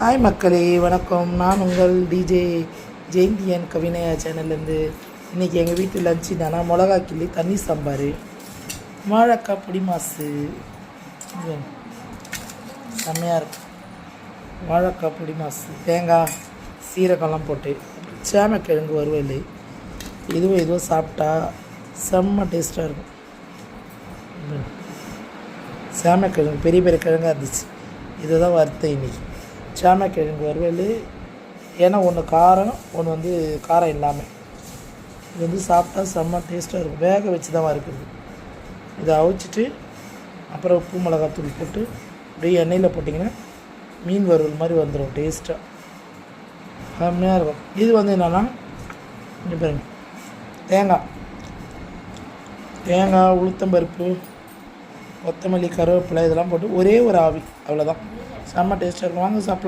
Hi மக்களே, வணக்கம். நான் உங்கள் டிஜே ஜெயந்தியன் கவினயா சேனல்லேருந்து. இன்றைக்கி எங்கள் வீட்டு லஞ்ச் என்னன்னா மிளகா கிள்ளி தண்ணி சாம்பார், வாழைக்காய் பொடி மாசு, செம்மையாக இருக்கும். வாழைக்காய் பொடி மாசு, தேங்காய் சீரகம்லாம் போட்டு சேமக்கிழங்கு வறுவல், இதுவும் சாப்பிட்டா செம்ம டேஸ்ட்டாக இருக்கும். சேமக்கிழங்கு பெரிய பெரிய கிழங்காக இருந்துச்சு, இதை தான் வறுத்தேன் இன்றைக்கி. சேமக்கிழங்கு வறுவல், ஏன்னா ஒன்று காரம், ஒன்று காரம் இல்லாமல். இது சாப்பிட்டா செம்ம டேஸ்ட்டாக இருக்கும். வேக வச்சு தான் வறுக்குது. இதை அவிச்சிட்டு அப்புறம் உப்பு மிளகாத்தூள் போட்டு அப்படியே எண்ணெயில் போட்டிங்கன்னா மீன் வறுவல் மாதிரி வந்துடும். டேஸ்ட்டாக செம்மையாக இருக்கும். இது என்னென்னா இங்கே பாருங்க, தேங்காய் உளுத்தம்பருப்பு, கொத்தமல்லி, கருவேப்பிலை இதெல்லாம் போட்டு ஒரே ஒரு ஆவி, அவ்வளோதான். செம்ம டேஸ்ட்டாக இருக்கும். வாங்க சாப்பிடலாம்.